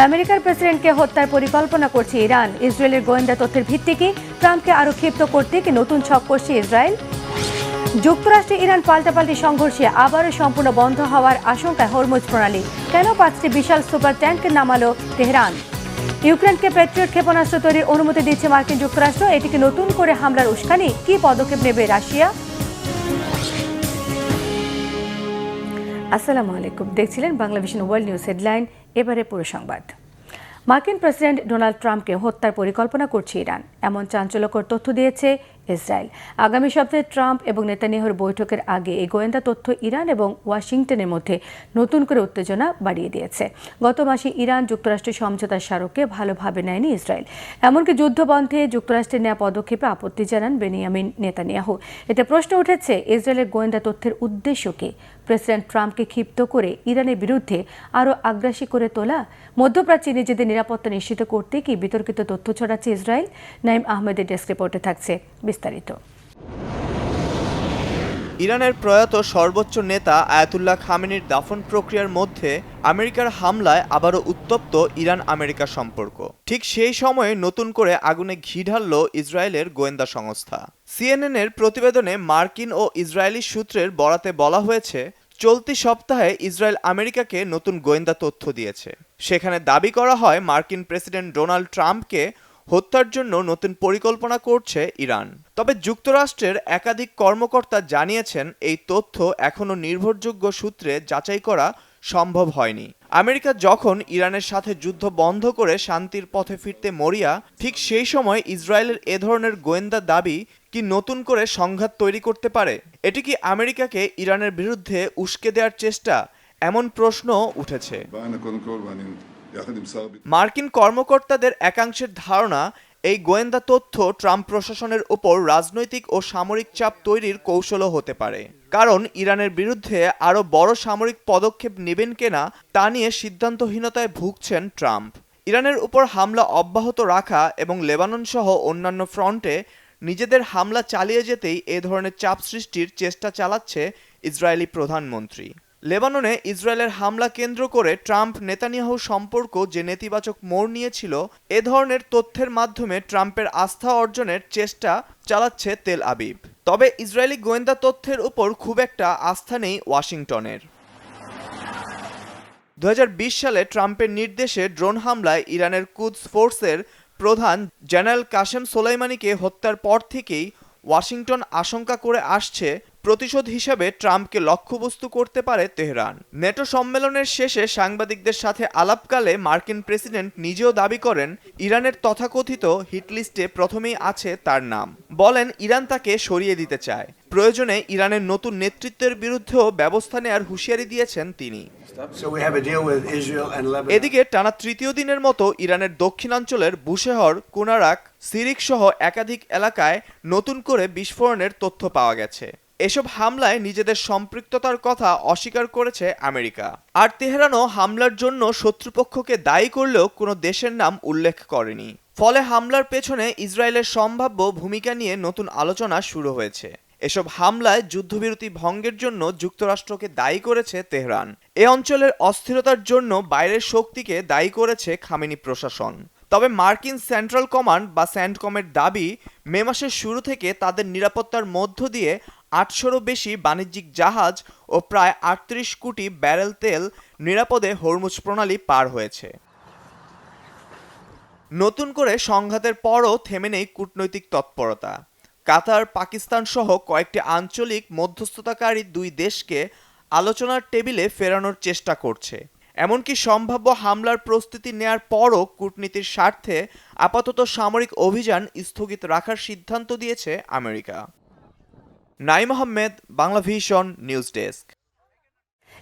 আমেরিকার প্রেসিডেন্টকে হত্যার পরিকল্পনা করছে ইরান। ইসরায়েলের গোয়েন্দা তথ্যের ভিত্তি কি? ট্রাম্পকে আরো ক্ষিপ্ত করতে কি নতুন ছক করছে ইসরায়েল? যুক্তরাষ্ট্রে ইরান পাল্টাপাল্টি সংঘর্ষে আবারও সম্পূর্ণ বন্ধ হওয়ার আশঙ্কায় হরমুজ প্রণালী। কেন 5টি বিশাল সুপার ট্যাঙ্ক নামালো তেহরান? ইউক্রেনকে প্যাট্রিয়ট ক্ষেপণাস্ত্র তৈরির অনুমতি দিচ্ছে মার্কিন যুক্তরাষ্ট্র। এটিকে নতুন করে হামলার উস্কানি? কি পদক্ষেপ নেবে রাশিয়া? আসসালামু আলাইকুম, দেখছিলেন বাংলাভিশন ওয়ার্ল্ড নিউজ হেডলাইন। এবারে পুরো সংবাদ। মার্কিন প্রেসিডেন্ট ডোনাল্ড ট্রাম্পকে হত্যার পরিকল্পনা করছে ইরান, এমন চাঞ্চল্যকর তথ্য দিয়েছে ইসরায়েল। আগামী সপ্তাহে ট্রাম্প এবং নেতানিয়াহুর বৈঠকের আগে এই গোয়েন্দা তথ্য ইরান এবং ওয়াশিংটনের মধ্যে নতুন করে উত্তেজনা বাড়িয়ে দিয়েছে। গত মাসে ইরান যুক্তরাষ্ট্রের সমঝোতার স্মারককে ভালোভাবে নেয়নি ইসরায়েল। এমনকি যুদ্ধবন্ধে যুক্তরাষ্ট্রের নেওয়া পদক্ষেপে আপত্তি জানান বেনিয়ামিন নেতানিয়াহু। এতে প্রশ্ন উঠেছে, ইসরায়েলের গোয়েন্দা তথ্যের উদ্দেশ্য কি? প্রেসিডেন্ট ট্রাম্পকে ক্ষিপ্ত করে ইরানের বিরুদ্ধে আরও আগ্রাসী করে তোলা? মধ্যপ্রাচ্যে নিজেদের নিরাপত্তা নিশ্চিত করতে কি বিতর্কিত তথ্য ছড়াচ্ছে ইসরায়েল? নাইম আহমেদের ডেস্ক রিপোর্টে থাকছে বিস্তারিত। ইরানের প্রয়াত সর্বোচ্চ নেতা আয়াতুল্লাহ খামেনির দাফন প্রক্রিয়ার মধ্যে আমেরিকার হামলায় আবারও উত্তপ্ত ইরান আমেরিকা সম্পর্ক। ঠিক সেই সময়ে নতুন করে আগুনে ঘি ঢালল ইসরায়েলের গোয়েন্দা সংস্থা। সিএনএনের প্রতিবেদনে মার্কিন ও ইসরায়েলি সূত্রের বরাতে বলা হয়েছে, চলতি সপ্তাহে ইসরায়েল আমেরিকাকে নতুন গোয়েন্দা তথ্য দিয়েছে। সেখানে দাবি করা হয়, মার্কিন প্রেসিডেন্ট ডোনাল্ড ট্রাম্পকে হত্যার জন্য নতুন পরিকল্পনা করছে ইরান। তবে যুক্তরাষ্ট্রের একাধিক কর্মকর্তা জানিয়েছেন, এই তথ্য এখনও নির্ভরযোগ্য সূত্রে যাচাই করা সম্ভব হয়নি। আমেরিকা যখন ইরানের সাথে যুদ্ধ বন্ধ করে শান্তির পথে ফিরতে মরিয়া, ঠিক সেই সময় ইসরায়েলের এ ধরনের গোয়েন্দা দাবি কি নতুন করে সংঘাত তৈরি করতে পারে? এটি কি আমেরিকাকে ইরানের বিরুদ্ধে উস্কে দেওয়ার চেষ্টা? এমন প্রশ্ন উঠেছে। মার্কিন কর্মকর্তাদের একাংশের ধারণা, এই গোয়েন্দা তথ্য ট্রাম্প প্রশাসনের উপর রাজনৈতিক ও সামরিক চাপ তৈরির কৌশলও হতে পারে। কারণ ইরানের বিরুদ্ধে আরও বড় সামরিক পদক্ষেপ নেবেন কিনা তা নিয়ে সিদ্ধান্তহীনতায় ভুগছেন ট্রাম্প। ইরানের উপর হামলা অব্যাহত রাখা এবং লেবানন সহ অন্যান্য ফ্রন্টে নিজেদের হামলা চালিয়ে যেতেই এ ধরনের চাপ সৃষ্টির চেষ্টা চালাচ্ছে ইসরায়েলি প্রধানমন্ত্রী। লেবাননে ইসরায়েলের হামলা কেন্দ্র করে ট্রাম্প নেতানিয়াহু সম্পর্ক যে নেতিবাচক মোড় নিয়েছিল, এ ধরনের তথ্যের মাধ্যমে ট্রাম্পের আস্থা অর্জনের চেষ্টা চালাচ্ছে তেল আবিব। তবে ইসরায়েলি গোয়েন্দা তথ্যের উপর খুব একটা আস্থা নেই ওয়াশিংটনের। 2020 সালে ট্রাম্পের নির্দেশে ড্রোন হামলায় ইরানের কুদস ফোর্সের প্রধান জেনারেল কাসেম সোলাইমানিকে হত্যার পর থেকেই ওয়াশিংটন আশঙ্কা করে আসছে, প্রতিশোধ হিসেবে ট্রাম্পকে লক্ষ্যবস্তু করতে পারে তেহরান। নেটো সম্মেলনের শেষে সাংবাদিকদের সাথে আলাপকালে মার্কিন প্রেসিডেন্ট নিজেও দাবি করেন, ইরানের তথাকথিত হিটলিস্টে প্রথমেই আছে তার নাম। বলেন, ইরান তাকে সরিয়ে দিতে চায়। প্রয়োজনে ইরানের নতুন নেতৃত্বের বিরুদ্ধেও ব্যবস্থা নেওয়ার হুঁশিয়ারি দিয়েছেন তিনি। এদিকে টানা তৃতীয় দিনের মতো ইরানের দক্ষিণাঞ্চলের বুশেহর, কুনারাক, সিরিক সহ একাধিক এলাকায় নতুন করে বিস্ফোরণের তথ্য পাওয়া গেছে। এসব হামলায় নিজেদের সম্পৃক্ততার কথা অস্বীকার করেছে আমেরিকা। আর তেহরানও হামলার জন্য শত্রুপক্ষকে দায়ী করলেও কোনো দেশের নাম উল্লেখ করেনি। ফলে হামলার পেছনে ইসরায়েলের সম্ভাব্য ভূমিকা নিয়ে নতুন আলোচনা শুরু হয়েছে। এসব হামলায় যুদ্ধবিরতি ভঙ্গের জন্য যুক্তরাষ্ট্রকে দায়ী করেছে তেহরান। এ অঞ্চলের অস্থিরতার জন্য বাইরের শক্তিকে দায়ী করেছে খামেনি প্রশাসন। তবে মার্কিন সেন্ট্রাল কমান্ড বা সেন্টকমের দাবি, মে মাসের শুরু থেকে তাদের নিরাপত্তার মধ্য দিয়ে 800রও বেশি বাণিজ্যিক জাহাজ ও প্রায় 38 কোটি ব্যারেল তেল নিরাপদে হরমুজ প্রণালী পার হয়েছে। নতুন করে সংঘাতের পরও থেমে নেই কূটনৈতিক তৎপরতা। কাতার, পাকিস্তান সহ কয়েকটি আঞ্চলিক মধ্যস্থতাকারী দুই দেশকে আলোচনার টেবিলে ফেরানোর চেষ্টা করছে। এমনকি সম্ভাব্য হামলার প্রস্তুতি নেয়ার পরও কূটনীতির স্বার্থে আপাতত সামরিক অভিযান স্থগিত রাখার সিদ্ধান্ত দিয়েছে America. Naim Ahmed, Banglavision news desk.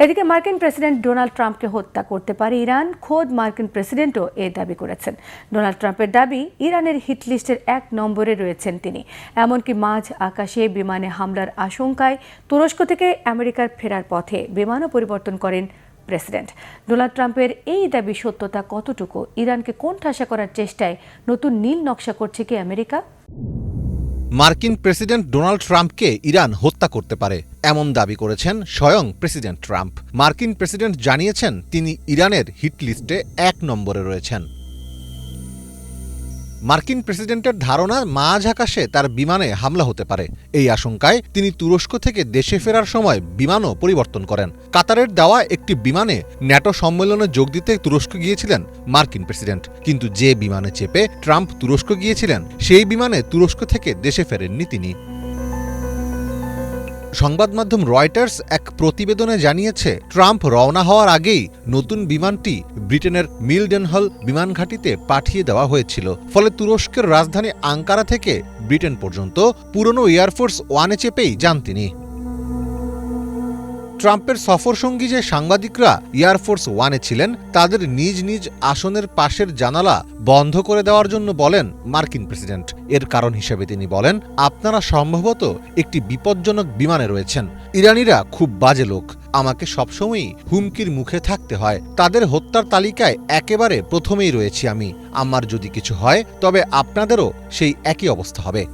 এদিকে মার্কিন প্রেসিডেন্ট ডোনাল্ড ট্রাম্পকে হত্যা করতে পারে ইরান। খোদ মার্কিন প্রেসিডেন্টও এ দাবি করেছেন। ডোনাল্ড ট্রাম্পের দাবি, ইরানের হিটলিস্টের 1 নম্বরে রয়েছেন তিনি। এমনকি মাঝ আকাশে বিমানে হামলার আশঙ্কায় তুরস্ক থেকে আমেরিকার ফেরার পথে বিমানও পরিবর্তন করেন প্রেসিডেন্ট। ডোনাল্ড ট্রাম্পের এই দাবি সত্যতা কতটুকু? ইরানকে কোণঠাসা করার চেষ্টায় নতুন নীল নকশা করছে কি আমেরিকা? মার্কিন প্রেসিডেন্ট ডোনাল্ড ট্রাম্পকে ইরান হত্যা করতে পারে, এমন দাবি করেছেন স্বয়ং প্রেসিডেন্ট ট্রাম্প। মার্কিন প্রেসিডেন্ট জানিয়েছেন তিনি ইরানের হিট লিস্টে 1 নম্বরে রয়েছেন। মার্কিন প্রেসিডেন্টের ধারণা মাঝ আকাশে তার বিমানে হামলা হতে পারে। এই আশঙ্কায় তিনি তুরস্ক থেকে দেশে ফেরার সময় বিমানও পরিবর্তন করেন। কাতারের দেওয়া একটি বিমানে ন্যাটো সম্মেলনে যোগ দিতে তুরস্ক গিয়েছিলেন মার্কিন প্রেসিডেন্ট, কিন্তু যে বিমানে চেপে ট্রাম্প তুরস্ক গিয়েছিলেন সেই বিমানে তুরস্ক থেকে দেশে ফেরেননি তিনি। সংবাদ মাধ্যম রয়টার্স এক প্রতিবেদনে জানিয়েছে ট্রাম্প রওনা হওয়ার আগেই নতুন বিমানটি ব্রিটেনের মিলডেনহল বিমান ঘাঁটিতে পাঠিয়ে দেওয়া হয়েছিল। ফলে তুরস্কের রাজধানী আঙ্কারা থেকে ব্রিটেন পর্যন্ত পুরনো এয়ারফোর্স ওয়ানে চেপেই যান তিনি। ট্রাম্পের সফরসঙ্গী যে সাংবাদিকরা এয়ারফোর্স ওয়ানে ছিলেন তাদের নিজ নিজ আসনের পাশের জানালা বন্ধ করে দেওয়ার জন্য বলেন মার্কিন প্রেসিডেন্ট। এর কারণ হিসেবে তিনি বলেন, আপনারা সম্ভবত একটি বিপজ্জনক বিমানে রয়েছেন। ইরানিরা খুব বাজে লোক, আমাকে সবসময়ই হুমকির মুখে থাকতে হয়। তাদের হত্যার তালিকায় একেবারে প্রথমেই রয়েছি আমি। আমার যদি কিছু হয় তবে আপনাদেরও সেই একই অবস্থা হবে।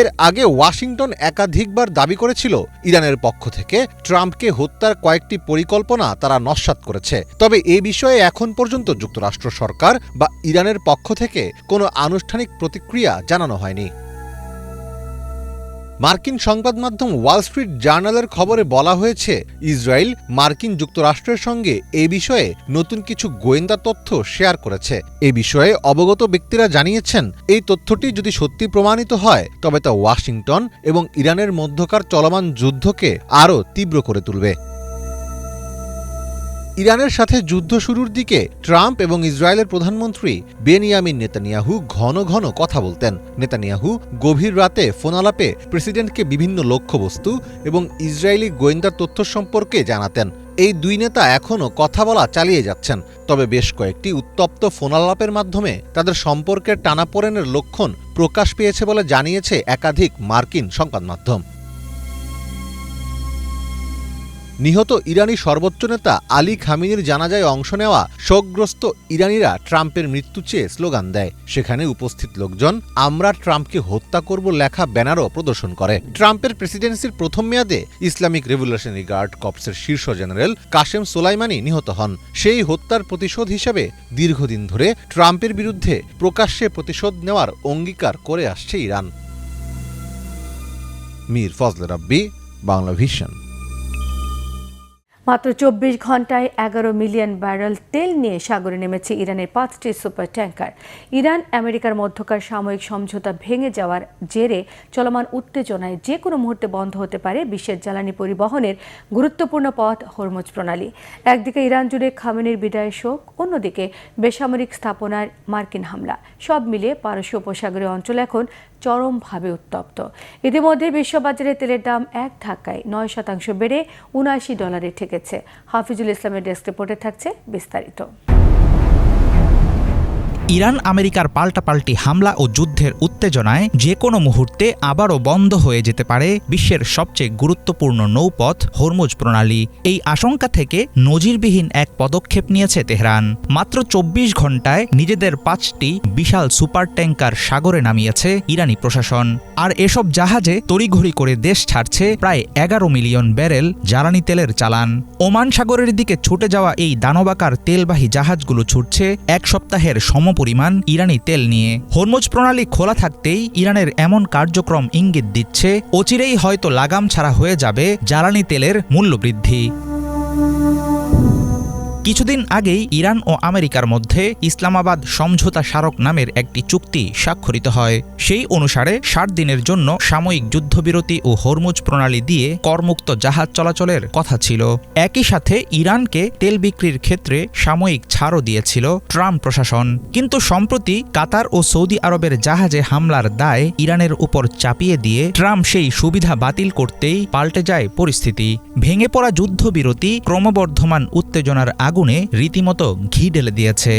এর আগে ওয়াশিংটন একাধিকবার দাবি করেছিল ইরানের পক্ষ থেকে ট্রাম্পকে হত্যার কয়েকটি পরিকল্পনা তারা নস্যাৎ করেছে। তবে এ বিষয়ে এখন পর্যন্ত যুক্তরাষ্ট্র সরকার বা ইরানের পক্ষ থেকে কোনো আনুষ্ঠানিক প্রতিক্রিয়া জানানো হয়নি। মার্কিন সংবাদ মাধ্যম ওয়াল স্ট্রিট জার্নালের খবরে বলা হয়েছে, ইসরায়েল মার্কিন যুক্তরাষ্ট্রের সঙ্গে এ বিষয়ে নতুন কিছু গোয়েন্দা তথ্য শেয়ার করেছে। এ বিষয়ে অবগত ব্যক্তিরা জানিয়েছেন, এই তথ্যটি যদি সত্যি প্রমাণিত হয় তবে তা ওয়াশিংটন এবং ইরানের মধ্যকার চলমান যুদ্ধকে আরও তীব্র করে তুলবে। ইরানের সাথে যুদ্ধ শুরুর দিকে ট্রাম্প এবং ইসরায়েলের প্রধানমন্ত্রী বেনিয়ামিন নেতানিয়াহু ঘন ঘন কথা বলতেন। নেতানিয়াহু গভীর রাতে ফোন আলাপে প্রেসিডেন্টকে বিভিন্ন লক্ষ্যবস্তু এবং ইসরায়েলি গোয়েন্দা তথ্য সম্পর্কে জানাতেন। এই দুই নেতা এখনও কথা বলা চালিয়ে যাচ্ছেন, তবে বেশ কয়েকটি উত্তপ্ত ফোনালাপের মাধ্যমে তাদের সম্পর্কের টানাপোড়েনের লক্ষণ প্রকাশ পেয়েছে বলে জানিয়েছে একাধিক মার্কিন সংবাদ মাধ্যম। নিহত ইরানি সর্বোচ্চ নেতা আলী খামেনির জানাজায় অংশ নেওয়া শোকগ্রস্ত ইরানিরা ট্রাম্পের মৃত্যু চেয়ে স্লোগান দেয়। সেখানে উপস্থিত লোকজন আমরা ট্রাম্পকে হত্যা করব লেখা ব্যানারও প্রদর্শন করে। ট্রাম্পের প্রেসিডেন্সির প্রথম মেয়াদে ইসলামিক রেভলিউশনারি গার্ড কর্পসের শীর্ষ জেনারেল কাশেম সোলাইমানি নিহত হন। সেই হত্যার প্রতিশোধ হিসেবে দীর্ঘদিন ধরে ট্রাম্পের বিরুদ্ধে প্রকাশ্যে প্রতিশোধ নেওয়ার অঙ্গীকার করে আসছে ইরান। মীর ফজলে রাব্বি, বাংলা ভিশন। মাত্র 24 ঘন্টায় 11 মিলিয়ন ব্যারেল তেল নিয়ে সাগরে নেমেছে ইরানের 5টি সুপার ট্যাঙ্কার। ইরান আমেরিকার মধ্যকার সাময়িক সমঝোতা ভেঙে যাওয়ার জেরে চলমান উত্তেজনায় যে কোনো মুহূর্তে বন্ধ হতে পারে বিশ্বের জ্বালানি পরিবহনের গুরুত্বপূর্ণ পথ হরমুজ প্রণালী। একদিকে ইরান জুড়ে খামেনির বিদায় শোক, অন্যদিকে বেসামরিক স্থাপনার মার্কিন হামলা, সব মিলিয়ে পারস্য উপসাগরীয় অঞ্চল এখন চরমভাবে উত্তপ্ত। ইতিমধ্যে বিশ্ববাজারে তেলের দাম এক ধাক্কায় 9% বেড়ে $79 ঠেকেছে। হাফিজুল ইসলামের ডেস্ক রিপোর্টে থাকছে বিস্তারিত। ইরান আমেরিকার পাল্টাপাল্টি হামলা ও যুদ্ধের উত্তেজনায় যে কোনো মুহূর্তে আবারও বন্ধ হয়ে যেতে পারে বিশ্বের সবচেয়ে গুরুত্বপূর্ণ নৌপথ হরমুজ প্রণালী। এই আশঙ্কা থেকে নজিরবিহীন এক পদক্ষেপ নিয়েছে তেহরান। মাত্র 24 ঘন্টায় নিজেদের 5টি বিশাল সুপার ট্যাঙ্কার সাগরে নামিয়েছে ইরানি প্রশাসন। আর এসব জাহাজে তড়িঘড়ি করে দেশ ছাড়ছে প্রায় 11 মিলিয়ন ব্যারেল জ্বালানি তেলের চালান। ওমান সাগরের দিকে ছুটে যাওয়া এই দানবাকার তেলবাহী জাহাজগুলো ছুটছে এক সপ্তাহের পরিমাণ ইরানি তেল নিয়ে। হরমুজ প্রণালী খোলা থাকতেই ইরানের এমন কার্যক্রম ইঙ্গিত দিচ্ছে অচিরেই হয়তো লাগাম ছাড়া হয়ে যাবে জ্বালানি তেলের মূল্যবৃদ্ধি। কিছুদিন আগেই ইরান ও আমেরিকার মধ্যে ইসলামাবাদ সমঝোতা স্মারক নামের একটি চুক্তি স্বাক্ষরিত হয়। সেই অনুসারে 60 দিনের জন্য সাময়িক যুদ্ধবিরতি ও হরমুজ প্রণালী দিয়ে করমুক্ত জাহাজ চলাচলের কথা ছিল। একই সাথে ইরানকে তেল বিক্রির ক্ষেত্রে সাময়িক ছাড়ও দিয়েছিল ট্রাম্প প্রশাসন। কিন্তু সম্প্রতি কাতার ও সৌদি আরবের জাহাজে হামলার দায় ইরানের উপর চাপিয়ে দিয়ে ট্রাম্প সেই সুবিধা বাতিল করতেই পাল্টে যায় পরিস্থিতি। ভেঙে পড়া যুদ্ধবিরতি ক্রমবর্ধমান উত্তেজনার আগুনে রীতিমতো ঘি ঢেলে দিয়েছে।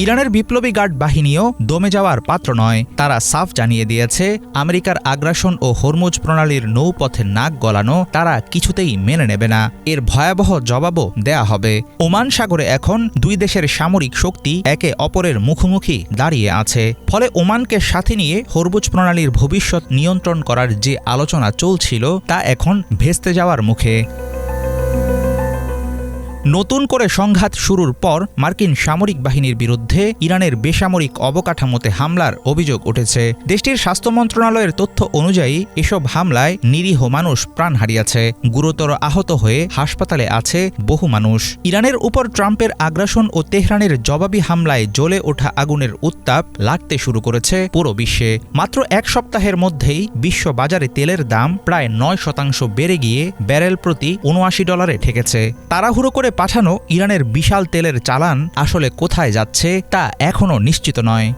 ইরানের বিপ্লবী গার্ড বাহিনীও দমে যাওয়ার পাত্র নয়। তারা সাফ জানিয়ে দিয়েছে, আমেরিকার আগ্রাসন ও হরমুজ প্রণালীর নৌপথে নাক গলানো তারা কিছুতেই মেনে নেবে না। এর ভয়াবহ জবাবও দেয়া হবে। ওমান সাগরে এখন দুই দেশের সামরিক শক্তি একে অপরের মুখোমুখি দাঁড়িয়ে আছে। ফলে ওমানকে সাথে নিয়ে হরমুজ প্রণালীর ভবিষ্যৎ নিয়ন্ত্রণ করার যে আলোচনা চলছিল তা এখন ভেস্তে যাওয়ার মুখে। নতুন করে সংঘাত শুরুর পর মার্কিন সামরিক বাহিনীর বিরুদ্ধে ইরানের বেসামরিক অবকাঠামোতে হামলার অভিযোগ উঠেছে। দেশটির স্বাস্থ্য মন্ত্রণালয়ের তথ্য অনুযায়ী এসব হামলায় নিরীহ মানুষ প্রাণ হারিয়েছে, গুরুতর আহত হয়ে হাসপাতালে আছে বহু মানুষ। ইরানের উপর ট্রাম্পের আগ্রাসন ও তেহরানের জবাবি হামলায় জ্বলে ওঠা আগুনের উত্তাপ লাগতে শুরু করেছে পুরো বিশ্বে। মাত্র এক সপ্তাহের মধ্যেই বিশ্ব বাজারে তেলের দাম প্রায় 9% বেড়ে গিয়ে ব্যারেল প্রতি $79 ঠেকেছে। তাড়াহুড়ো করে পাঠানো ইরানের বিশাল তেলের চালান আসলে কোথায় যাচ্ছে তা এখনও নিশ্চিত নয়।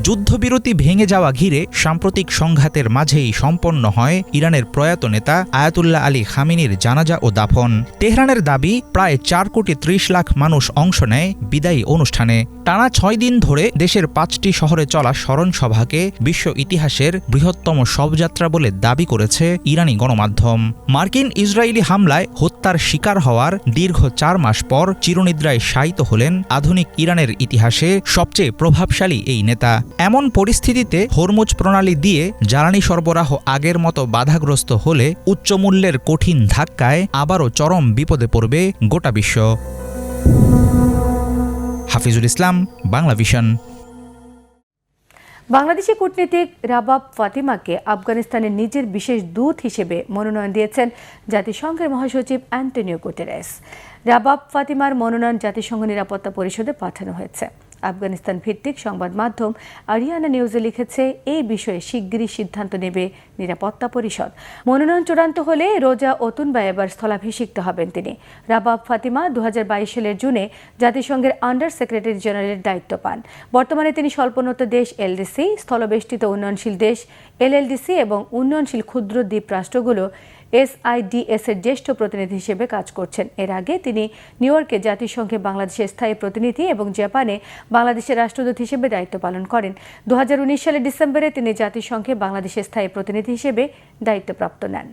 যুদ্ধবিরতি ভেঙে যাওয়া ঘিরে সাম্প্রতিক সংঘাতের মাঝেই সম্পন্ন হয় ইরানের প্রয়াত নেতা আয়াতুল্লাহ আলী খামেনির জানাজা ও দাফন। তেহরানের দাবি, প্রায় 4,30,00,000 মানুষ অংশ নেয় বিদায়ী অনুষ্ঠানে। টানা 6 দিন ধরে দেশের 5টি শহরে চলা স্মরণসভাকে বিশ্ব ইতিহাসের বৃহত্তম শবযাত্রা বলে দাবি করেছে ইরানি গণমাধ্যম। মার্কিন ইসরায়েলি হামলায় হত্যার শিকার হওয়ার দীর্ঘ 4 মাস পর চিরনিদ্রায় শায়িত হলেন আধুনিক ইরানের ইতিহাসে সবচেয়ে প্রভাবশালী এই নেতা। এমন পরিস্থিতিতে হরমুজ প্রণালী দিয়ে জ্বালানি সরবরাহ আগের মতো বাধাগ্রস্ত হলে উচ্চমূল্যের কঠিন ধাক্কায় আবারও চরম বিপদে পড়বে গোটা বিশ্ব। হাফিজুল ইসলাম, বাংলা ভিশন। বাংলাদেশি কূটনীতিক রাবাব ফাতিমাকে আফগানিস্তানের নিজের বিশেষ দূত হিসেবে মনোনয়ন দিয়েছেন জাতিসংঘের মহাসচিব অ্যান্টোনিও গুটেরেস। রাবাব ফাতিমার মনোনয়ন জাতিসংঘ নিরাপত্তা পরিষদে পাঠানো হয়েছে। আফগানিস্তান ভিত্তিক সংবাদ মাধ্যম আরিয়ানা নিউজে লিখেছে, এই বিষয়ে শিগগিরই সিদ্ধান্ত নেবে নিরাপত্তা পরিষদ। মনোনয়ন চূড়ান্ত হলে রোজা ওতুনবায়েবার স্থলাভিষিক্ত হবেন তিনি। রাবাব ফাতিমা 2022 সালের জুনে জাতিসংঘের আন্ডার সেক্রেটারি জেনারেলের দায়িত্ব পান। বর্তমানে তিনি স্বল্পোন্নত দেশ এলডিসি, স্থলবেষ্টিত উন্নয়নশীল দেশ এলএলডিসি এবং উন্নয়নশীল ক্ষুদ্র দ্বীপ রাষ্ট্রগুলো SIDS এর জ্যেষ্ঠ প্রতিনিধি হিসেবে কাজ করছেন। এর আগে তিনি নিউ ইয়র্কে জাতিসংঘে বাংলাদেশের স্থায়ী প্রতিনিধি এবং জাপানে বাংলাদেশের রাষ্ট্রদূত হিসেবে দায়িত্ব পালন করেন। 2019 সালের ডিসেম্বরে তিনি জাতিসংঘে বাংলাদেশের স্থায়ী প্রতিনিধি হিসেবে দায়িত্বপ্রাপ্ত নেন।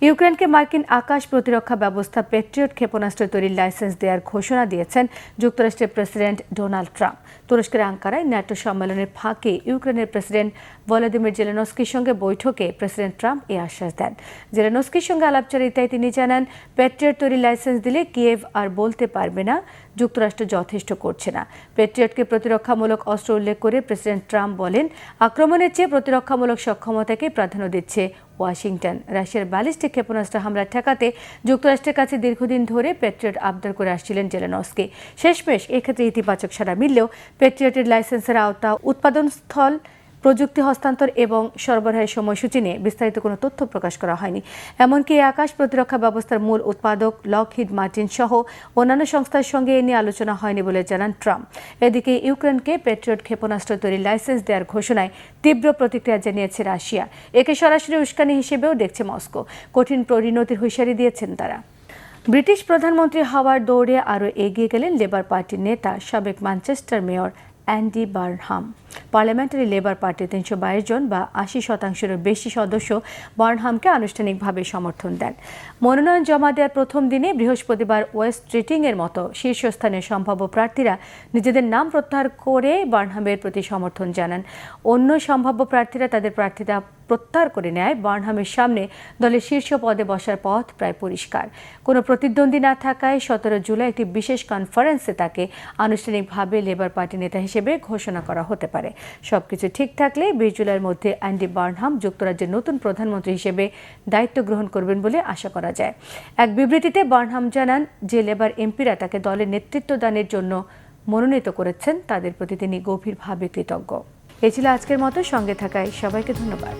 ইউক্রেনকে মার্কিন আকাশ প্রতিরক্ষা ব্যবস্থা প্যাট্রিয়ট ক্ষেপণাস্ত্র তৈরির লাইসেন্স দেওয়ার ঘোষণা দিয়েছেন যুক্তরাষ্ট্রের প্রেসিডেন্ট ডোনাল্ড ট্রাম্প। তুরস্কের আঙ্কারায় ন্যাটো সম্মেলনের ফাঁকে ইউক্রেনের প্রেসিডেন্ট ভলোদিমির জেলেনস্কির সঙ্গে বৈঠকে প্রেসিডেন্ট ট্রাম্প এই আশ্বাস দেন। জেলেনস্কির সঙ্গে আলাপচারিতায় তিনি জানান, প্যাট্রিয়ট তৈরির লাইসেন্স দিলে কিয়েভ আর বলতে পারবে না যুক্তরাষ্ট্র যথেষ্ট করছে না। প্যাট্রিয়টকে প্রতিরক্ষামূলক অস্ত্র উল্লেখ করে প্রেসিডেন্ট ট্রাম্প বলেন, আক্রমণের চেয়ে প্রতিরক্ষামূলক সক্ষমতাকে প্রাধান্য দিচ্ছে ওয়াশিংটন। রাশিয়ার ব্যালিস্টিক ক্ষেপণাস্ত্র হামলা ঠেকাতে যুক্তরাষ্ট্রের কাছে দীর্ঘদিন ধরে প্যাট্রিয়ট আবদার করে আসছিলেন জেলেনস্কি। শেষমেশ এক্ষেত্রে ইতিবাচক সাড়া মিললেও প্যাট্রিয়টের লাইসেন্সের আওতা, উৎপাদন স্থল, প্রযুক্তি হস্তান্তর এবং সরবরাহের সময়সূচি নিয়ে বিস্তারিত কোনো তথ্য প্রকাশ করা হয়নি। এমনকি এই আকাশ প্রতিরক্ষা ব্যবস্থার মূল উৎপাদক লকহিড মার্টিন সহ অন্যান্য সংস্থার সঙ্গে এ নিয়ে আলোচনা হয়নি বলে জানান ট্রাম্প। এদিকে ইউক্রেনকে প্যাট্রিয়ট ক্ষেপণাস্ত্র তৈরির লাইসেন্স দেওয়ার ঘোষণায় তীব্র প্রতিক্রিয়া জানিয়েছে রাশিয়া। একে সরাসরি উস্কানি হিসেবেও দেখছে মস্কো। কঠিন পরিণতির হুঁশিয়ারি দিয়েছেন তারা। ব্রিটিশ প্রধানমন্ত্রী হওয়ার দৌড়ে আরও এগিয়ে গেলেন লেবার পার্টির নেতা, সাবেক Manchester mayor Andy Burnham. Parliamentary labour party 322 জন বা 80%-এরও বেশি সদস্য বার্নহামকে আনুষ্ঠানিকভাবে সমর্থন দেন। মনোনয়ন জমা দেওয়ার প্রথম দিনে বৃহস্পতিবার ওয়েস্ট স্ট্রিটিংয়ের মতো শীর্ষস্থানীয় সম্ভাব্য প্রার্থীরা নিজেদের নাম প্রত্যাহার করে বার্নহামের প্রতি সমর্থন জানান। অন্য সম্ভাব্য প্রার্থীরা তাদের প্রার্থিতা প্রত্যাহার করে নেয়। বার্নহামের সামনে দলের শীর্ষ পদে বসার পথ প্রায় পরিষ্কার। কোনো প্রতিদ্বন্দ্বী না থাকায় 17 জুলাই একটি বিশেষ কনফারেন্সে তাকে আনুষ্ঠানিকভাবে লেবার পার্টি নেতা হিসেবে ঘোষণা করা হতে পারে। সবকিছু ঠিক থাকলে 20 জুলাইয়ের মধ্যে অ্যান্ডি বার্নহাম যুক্তরাজ্যের নতুন প্রধানমন্ত্রী হিসেবে দায়িত্ব গ্রহণ করবেন বলে আশা করা যায়। এক বিবৃতিতে বার্নহাম জানান যে লেবার এমপিরা তাকে দলের নেতৃত্ব দানের জন্য মনোনীত করেছেন, তাদের প্রতি তিনি গভীরভাবে কৃতজ্ঞ। এ ছিল আজকের মতো। সঙ্গে থাকায় সবাইকে ধন্যবাদ।